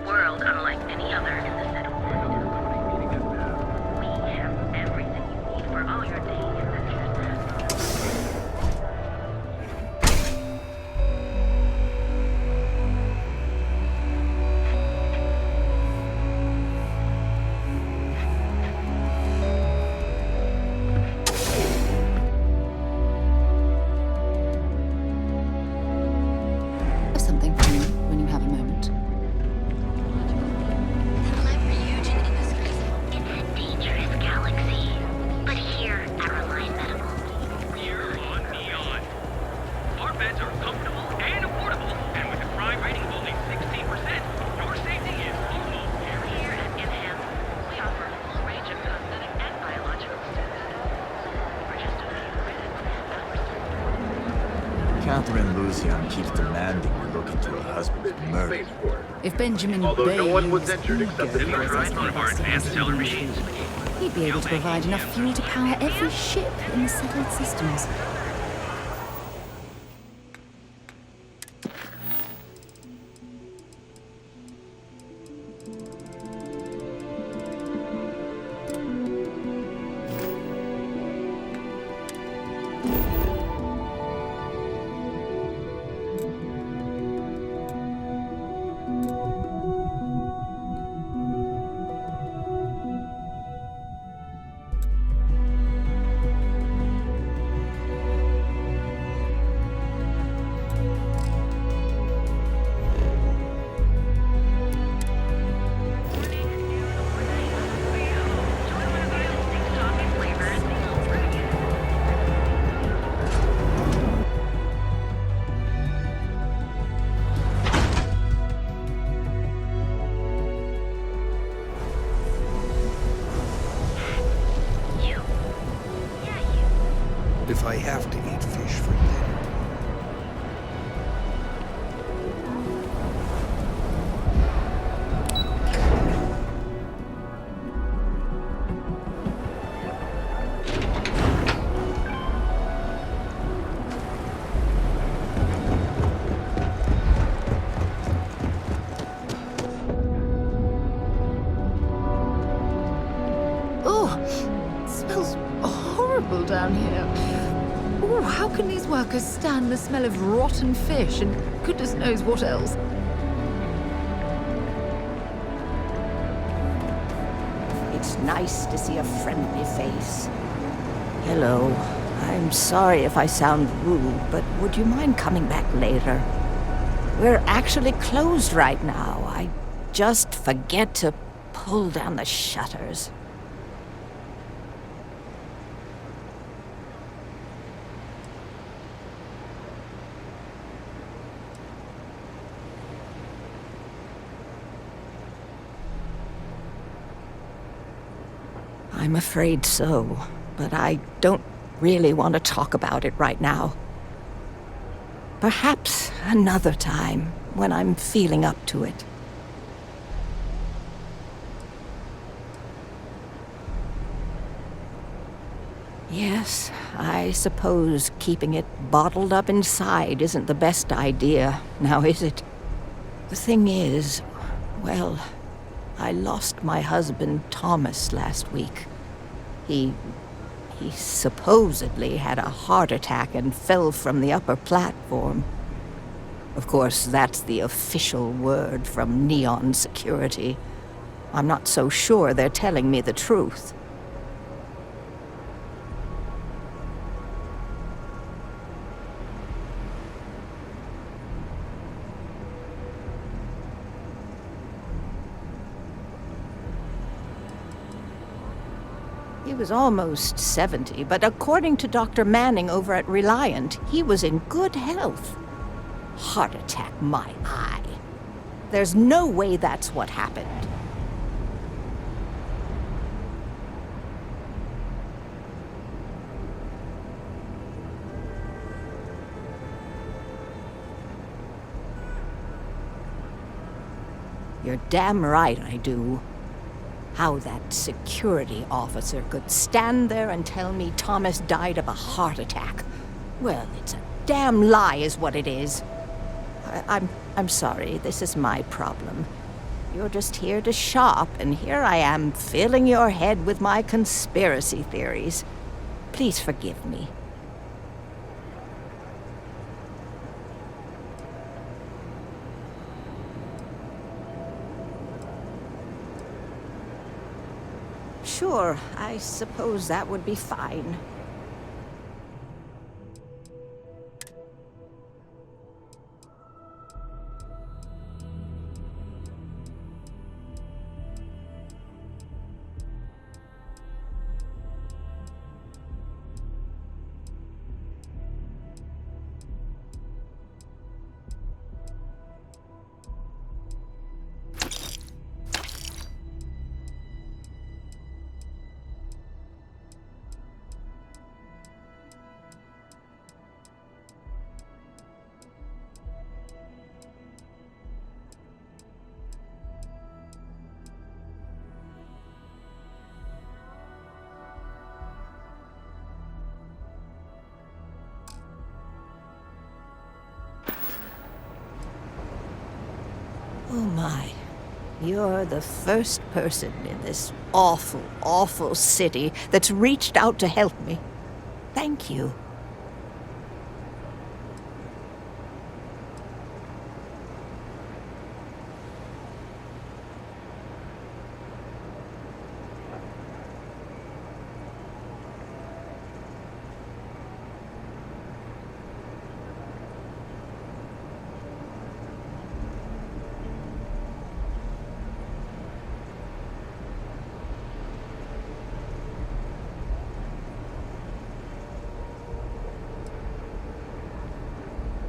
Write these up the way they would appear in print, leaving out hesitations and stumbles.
world unlike any other in the settled world. We have everything you need for all your daily adventures. Something for you when you have a moment. In a dangerous galaxy, but here at Reliant Medical. We're on Neon. Our beds are comfortable and affordable, and with a crime rating of only 16%, your safety is almost guaranteed. Here at Enhance, we offer a full range of cosmetic and biological services. For just a few credits, Catherine Lucian keeps demanding we look into her husband's murder. If Benjamin Although Bay no one was was injured except the eager for driver. his One of our advanced seller machines. he'd be able to provide enough fuel to power every ship in the settled systems. If I have to eat fish for dinner. Oh, it smells horrible down here. Oh, how can these workers stand the smell of rotten fish and goodness knows what else? It's nice to see a friendly face. Hello. I'm sorry if I sound rude, but would you mind coming back later? We're actually closed right now. I just forget to pull down the shutters. I'm afraid so, but I don't really want to talk about it right now. Perhaps another time, when I'm feeling up to it. Yes, I suppose keeping it bottled up inside isn't the best idea, now is it? The thing is, well, I lost my husband Thomas last week. He supposedly had a heart attack and fell from the upper platform. Of course, that's the official word from Neon Security. I'm not so sure they're telling me the truth. He was almost 70, but according to Dr. Manning over at Reliant, he was in good health. Heart attack, my eye. There's no way that's what happened. You're damn right I do. How that security officer could stand there and tell me Thomas died of a heart attack. Well, it's a damn lie is what it is. I'm sorry, this is my problem. You're just here to shop, and here I am filling your head with my conspiracy theories. Please forgive me. Sure, I suppose that would be fine. Oh my. You're the first person in this awful, awful city that's reached out to help me. Thank you.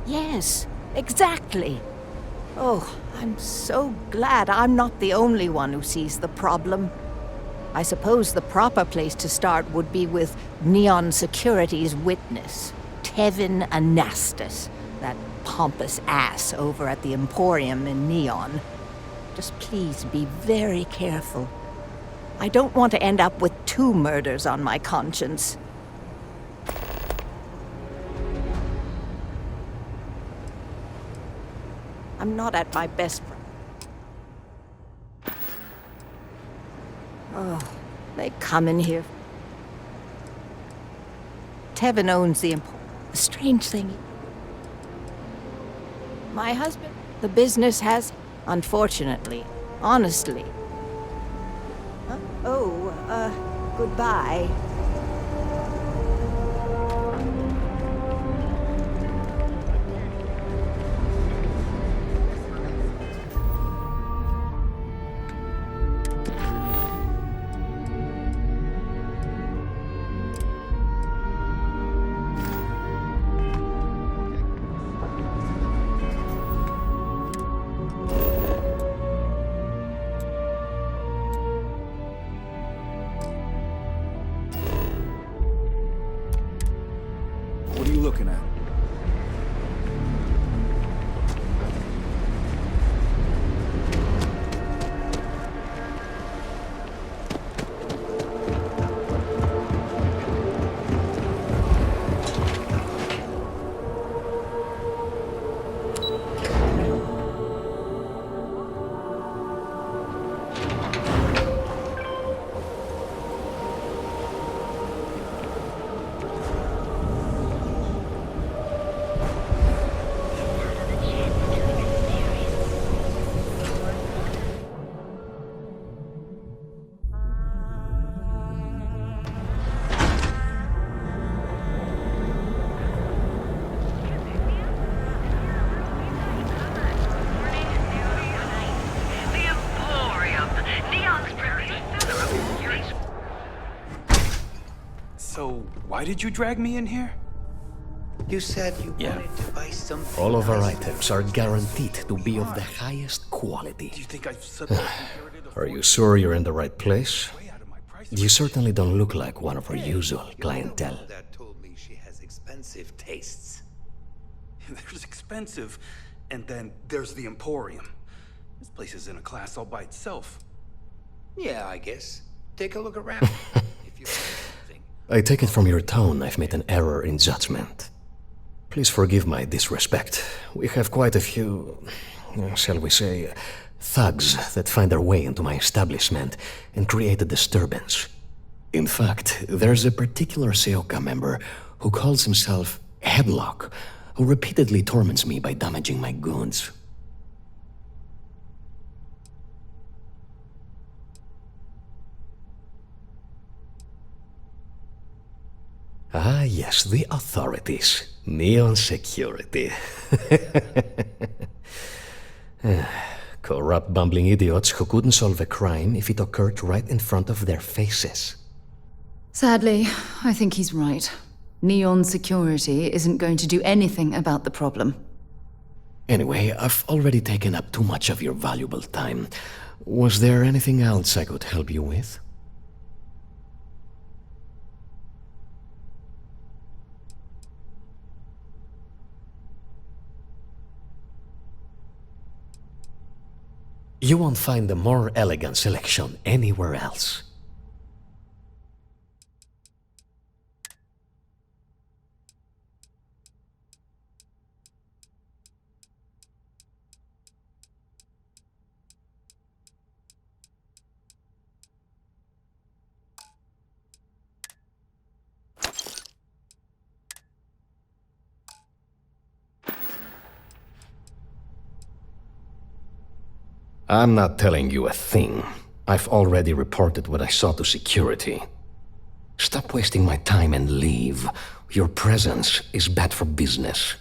Yes, exactly. Oh, I'm so glad I'm not the only one who sees the problem. I suppose the proper place to start would be with Neon Security's witness, Tevin Anastas, that pompous ass over at the Emporium in Neon. Just please be very careful. I don't want to end up with 2 murders on my conscience. I'm not at my best. Oh, they come in here. Tevin owns the strange thing. My husband, the business has, unfortunately, honestly. Huh? Oh, goodbye. What are you looking at? So, why did you drag me in here? You said you wanted to buy something. All of our nice. items are guaranteed to be of the highest quality. Do you think I've suddenly inherited a Are you sure you're in the right place? way out of my price? You certainly don't look like one of our usual clientele. That told me she has expensive tastes. There's expensive, and then there's the Emporium. This place is in a class all by itself. Yeah, I guess. Take a look around. If you find something. I take it from your tone I've made an error in judgment. Please forgive my disrespect. We have quite a few, shall we say, Thugs that find their way into my establishment and create a disturbance. In fact, there's a particular Seoka member who calls himself Headlock, who repeatedly torments me by damaging my goods. Ah, yes, the authorities. Neon security. Corrupt, bumbling idiots who couldn't solve a crime if it occurred right in front of their faces. Sadly, I think he's right. Neon security isn't going to do anything about the problem. Anyway, I've already taken up too much of your valuable time. Was there anything else I could help you with? You won't find a more elegant selection anywhere else. I'm not telling you a thing. I've already reported what I saw to security. Stop wasting my time and leave. Your presence is bad for business.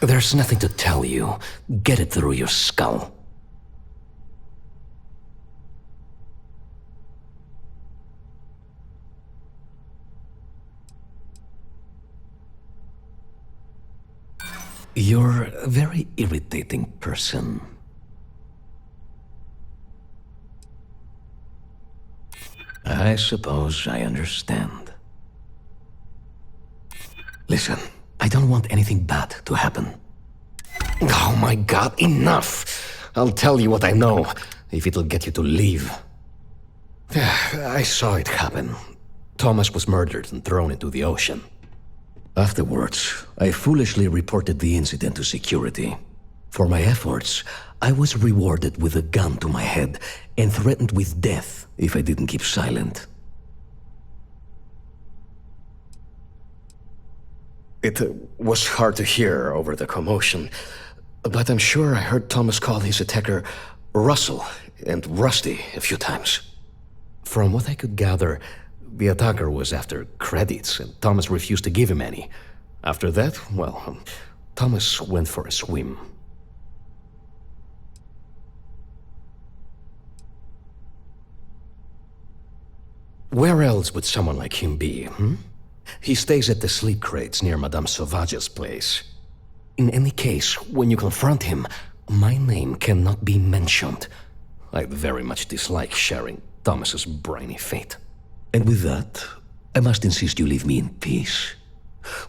There's nothing to tell you. Get it through your skull. You're a very irritating person. I suppose I understand. Listen, I don't want anything bad to happen. Oh my god, enough! I'll tell you what I know, if it'll get you to leave. I saw it happen. Thomas was murdered and thrown into the ocean. Afterwards, I foolishly reported the incident to security. For my efforts, I was rewarded with a gun to my head and threatened with death if I didn't keep silent. It was hard to hear over the commotion, but I'm sure I heard Thomas call his attacker Russell and Rusty a few times. From what I could gather, the attacker was after credits, and Thomas refused to give him any. After that, well, Thomas went for a swim. Where else would someone like him be, He stays at the sleep crates near Madame Sauvage's place. In any case, when you confront him, my name cannot be mentioned. I very much dislike sharing Thomas's briny fate. And with that, I must insist you leave me in peace.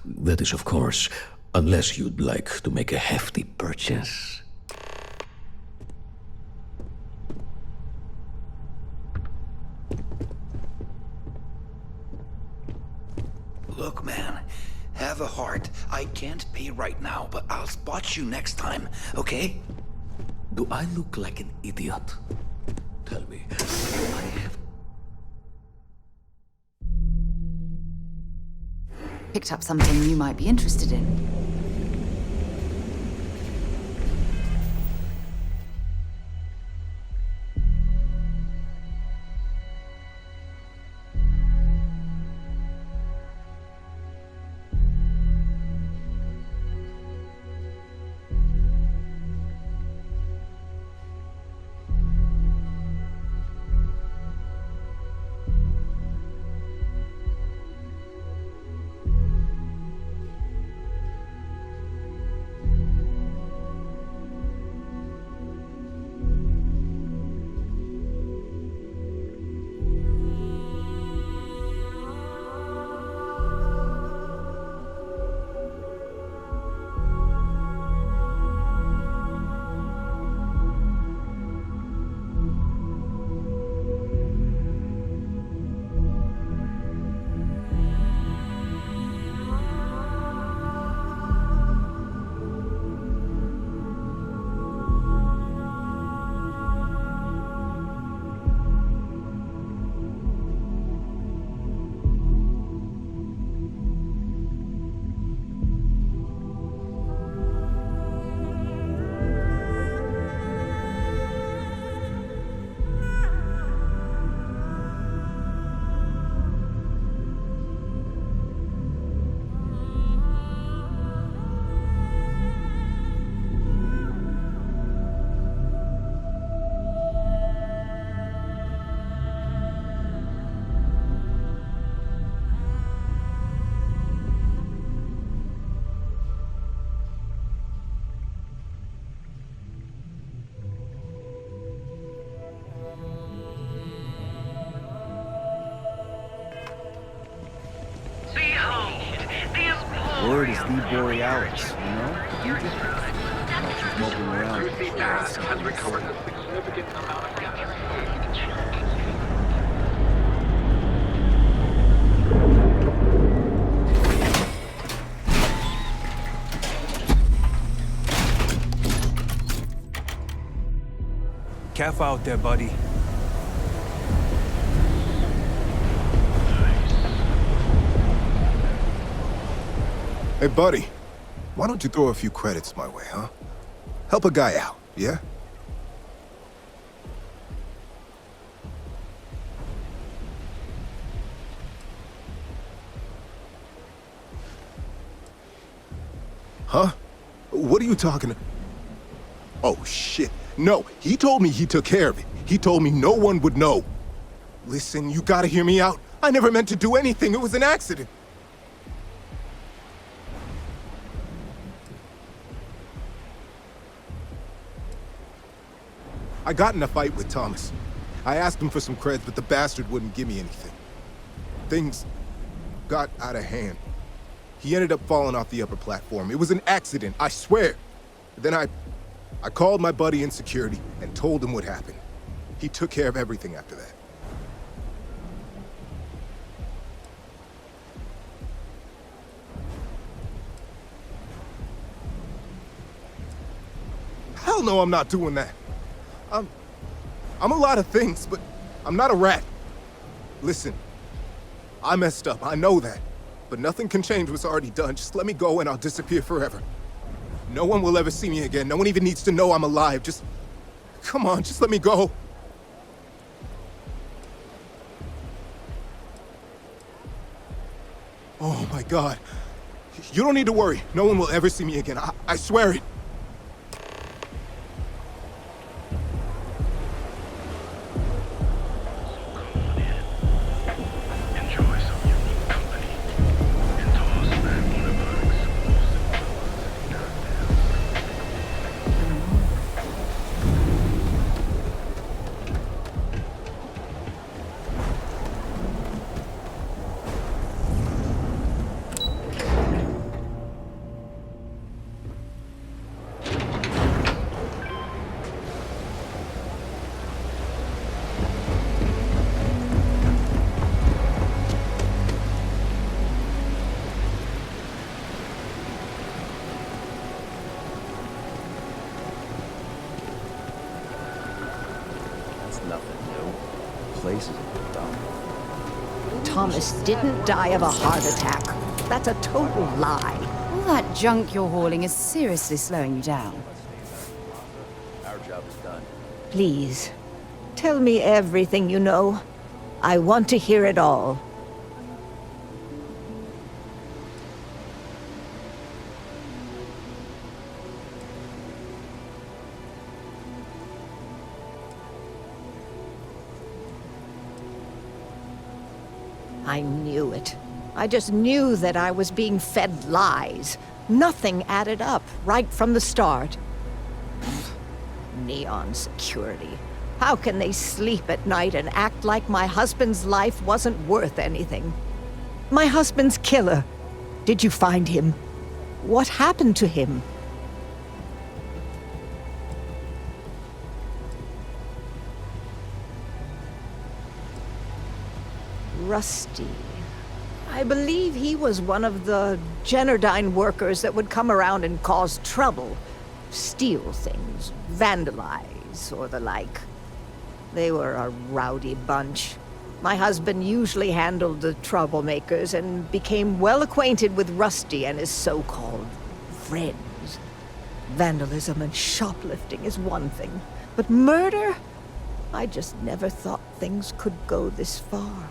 That is, of course, unless you'd like to make a hefty purchase. Look, man, have a heart. I can't pay right now, but I'll spot you next time, okay? Do I look like an idiot? Tell me, do I have... Picked up something you might be interested in. borealis, you know? Here inside, She's moping around. Lucy Bass has recovered a significant amount of gas. Careful out there, buddy. Hey, buddy. Why don't you throw a few credits my way, huh? Help a guy out, yeah? Huh? What are you talking about? Oh, shit. No, he told me he took care of it. He told me no one would know. Listen, you gotta hear me out. I never meant to do anything. It was an accident. I got in a fight with Thomas. I asked him for some creds, but the bastard wouldn't give me anything. Things got out of hand. He ended up falling off the upper platform. It was an accident, I swear. Then I called my buddy in security and told him what happened. He took care of everything after that. Hell no, I'm not doing that. I'm a lot of things, but I'm not a rat. Listen, I messed up, I know that. But nothing can change what's already done. Just let me go and I'll disappear forever. No one will ever see me again. No one even needs to know I'm alive. Just... come on, just let me go. Oh my God. You don't need to worry. No one will ever see me again. I swear it. Thomas didn't die of a heart attack. That's a total lie. All that junk you're hauling is seriously slowing you down. Our job is done. Please, tell me everything you know. I want to hear it all. I knew it. I just knew that I was being fed lies. Nothing added up right from the start. Neon security. How can they sleep at night and act like my husband's life wasn't worth anything? My husband's killer. Did you find him? What happened to him? Rusty. I believe he was one of the Generdyne workers that would come around and cause trouble. Steal things, vandalize, or the like. They were a rowdy bunch. My husband usually handled the troublemakers and became well acquainted with Rusty and his so-called friends. Vandalism and shoplifting is one thing, but murder? I just never thought things could go this far.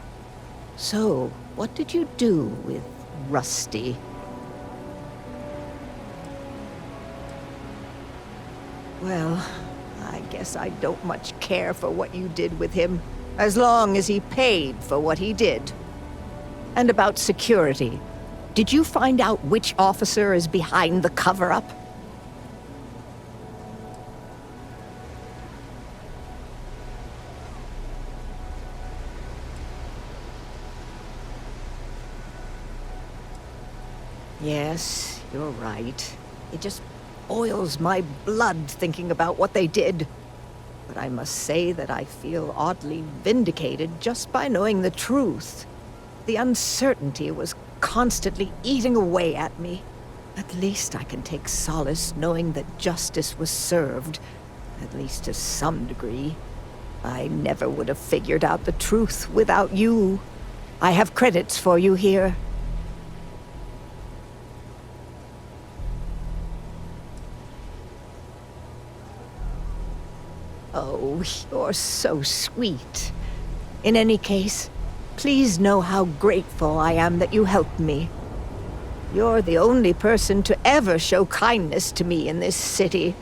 So, what did you do with Rusty? Well, I guess I don't much care for what you did with him, as long as he paid for what he did. And about security, did you find out which officer is behind the cover-up? Yes, you're right. It just boils my blood thinking about what they did. But I must say that I feel oddly vindicated just by knowing the truth. The uncertainty was constantly eating away at me. At least I can take solace knowing that justice was served, at least to some degree. I never would have figured out the truth without you. I have credits for you here. Oh, you're so sweet. In any case, please know how grateful I am that you helped me. You're the only person to ever show kindness to me in this city.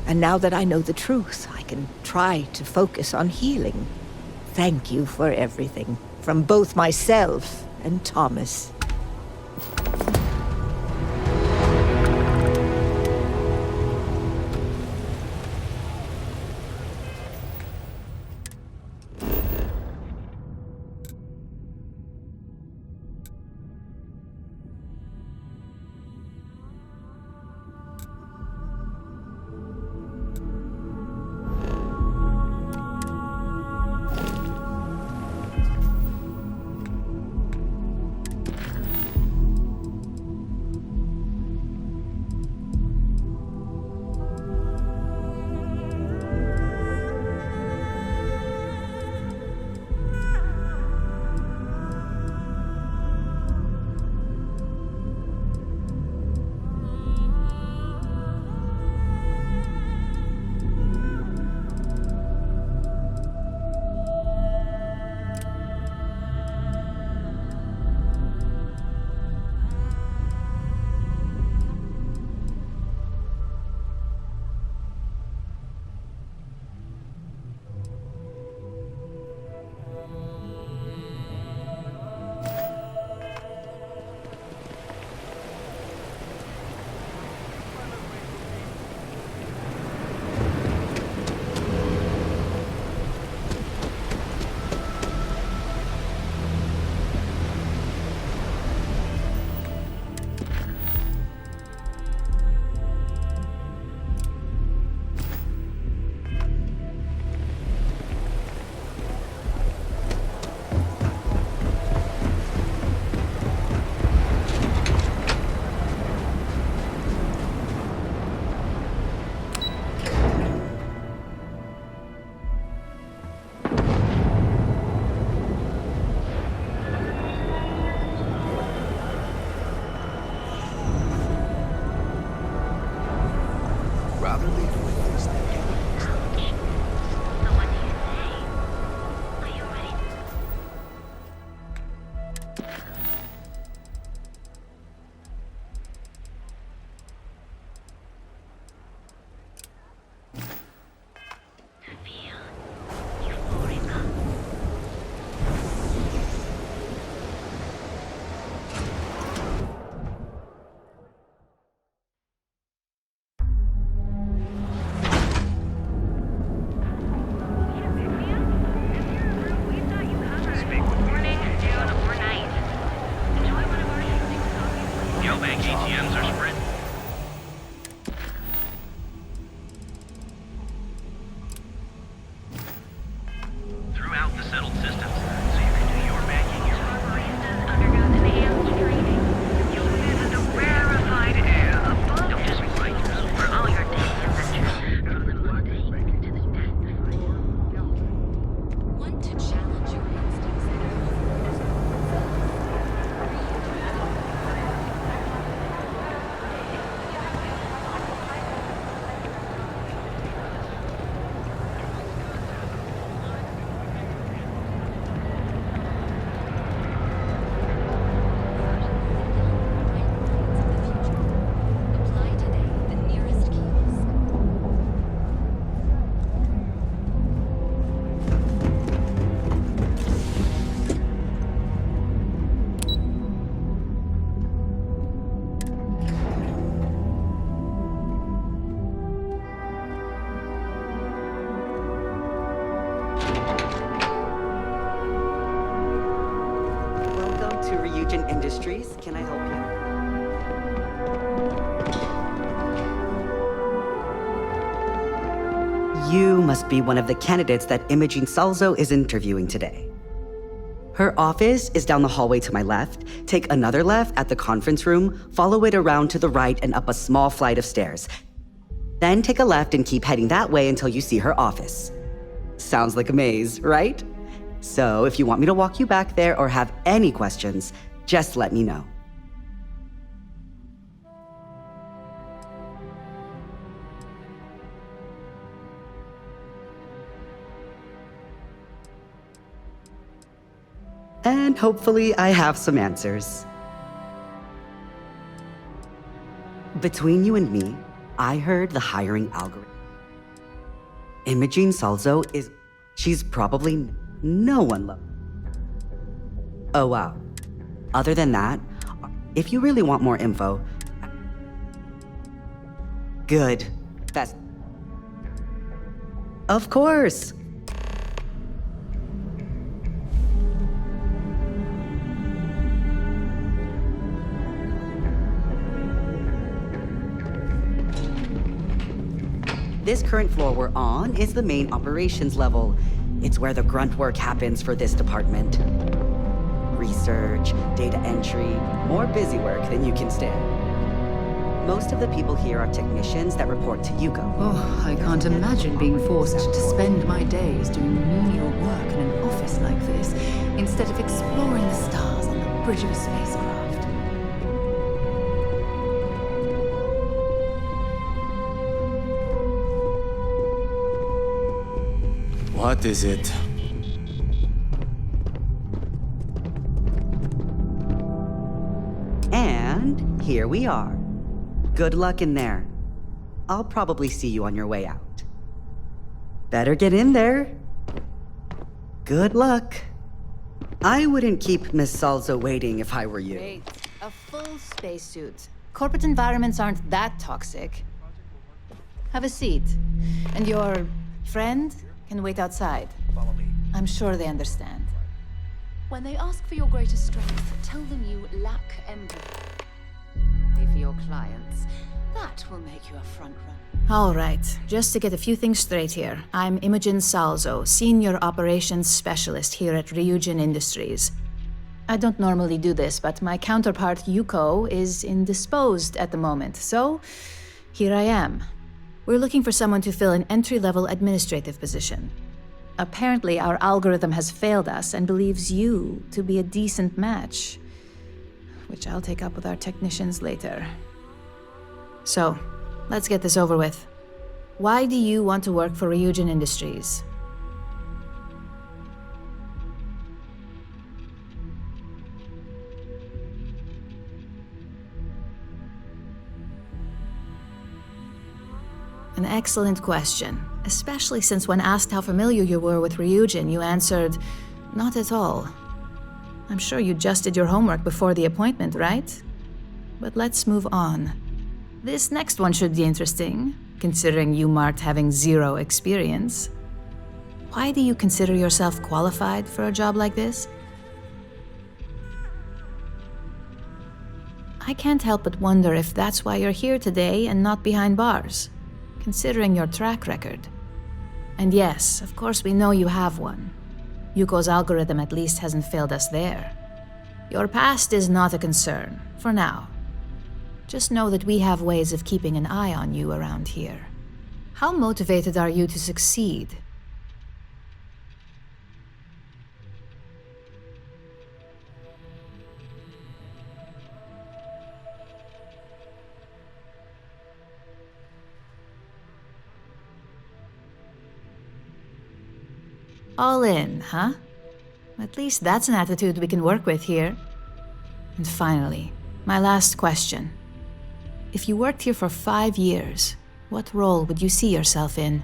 And now that I know the truth, I can try to focus on healing. Thank you for everything, from both myself and Thomas. Industries. Can I help you? You must be one of the candidates that Imogene Salzo is interviewing today. Her office is down the hallway to my left. Take another left at the conference room, follow it around to the right and up a small flight of stairs. Then take a left and keep heading that way until you see her office. Sounds like a maze, right? So if you want me to walk you back there or have any questions, just let me know. And hopefully I have some answers. Between you and me, I heard the hiring algorithm. Imogene Salzo she's probably no one low. Oh wow. Other than that, if you really want more info, good. That's... Of course. This current floor we're on is the main operations level. It's where the grunt work happens for this department. Research, data entry, more busy work than you can stand. Most of the people here are technicians that report to Yuko. Oh, I can't imagine being forced to spend my days doing menial work in an office like this, instead of exploring the stars on the bridge of a spacecraft. What is it? And here we are. Good luck in there. I'll probably see you on your way out. Better get in there. Good luck. I wouldn't keep Miss Salzo waiting if I were you. Wait, a full spacesuit. Corporate environments aren't that toxic. Have a seat. And your friend can wait outside. Follow me. I'm sure they understand. When they ask for your greatest strength, tell them you lack empathy. For your clients, that will make you a front runner. All right, just to get a few things straight here. I'm Imogen Salzo, Senior Operations Specialist here at Ryujin Industries. I don't normally do this, but my counterpart Yuko is indisposed at the moment, so here I am. We're looking for someone to fill an entry-level administrative position. Apparently, our algorithm has failed us and believes you to be a decent match, which I'll take up with our technicians later. So, let's get this over with. Why do you want to work for Ryujin Industries? An excellent question, especially since when asked how familiar you were with Ryujin, you answered, not at all. I'm sure you just did your homework before the appointment, right? But let's move on. This next one should be interesting, considering you marked having 0 experience. Why do you consider yourself qualified for a job like this? I can't help but wonder if that's why you're here today and not behind bars, considering your track record. And yes, of course we know you have one. Yuko's algorithm at least hasn't failed us there. Your past is not a concern, for now. Just know that we have ways of keeping an eye on you around here. How motivated are you to succeed? All in, huh? At least that's an attitude we can work with here. And finally, my last question. If you worked here for 5 years, what role would you see yourself in?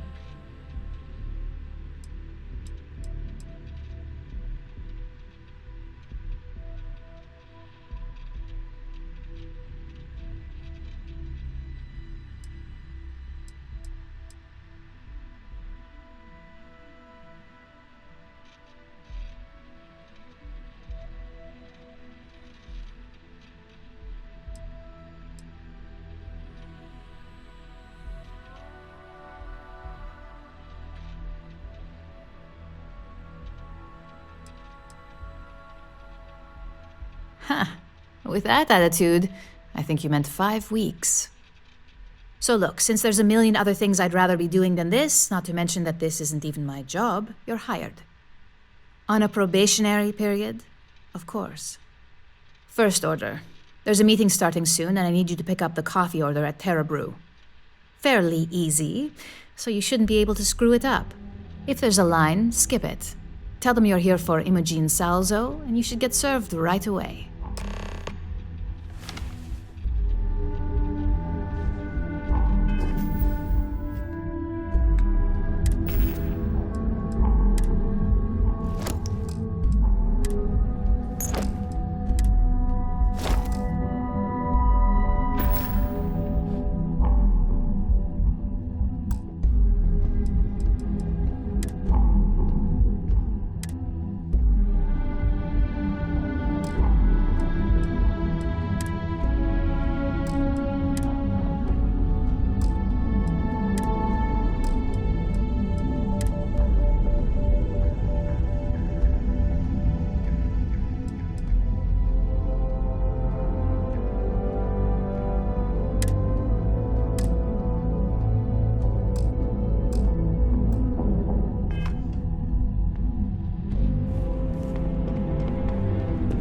With that attitude, I think you meant 5 weeks. So look, since there's a million other things I'd rather be doing than this, not to mention that this isn't even my job, you're hired. On a probationary period, of course. First order. There's a meeting starting soon, and I need you to pick up the coffee order at Terra Brew. Fairly easy, so you shouldn't be able to screw it up. If there's a line, skip it. Tell them you're here for Imogen Salzo, and you should get served right away.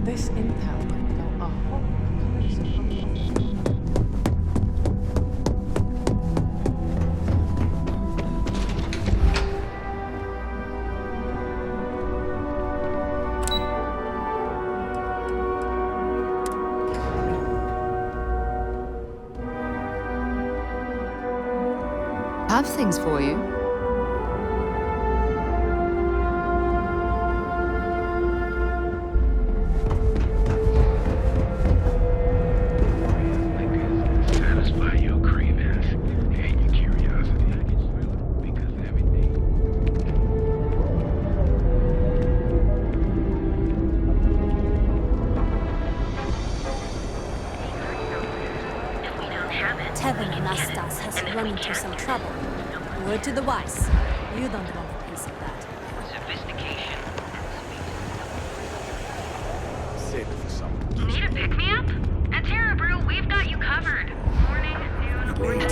This intel might know a whole Have things for you. Satisfy your cravings and your curiosity. Because everything. If we don't have it, Tevin Anastas has run into some trouble. Word to the wise. You don't want a piece of that. Sophistication. Save it for someone. Need a pick-me-up? At Terra Brew, we've got you covered. Morning, noon, or night.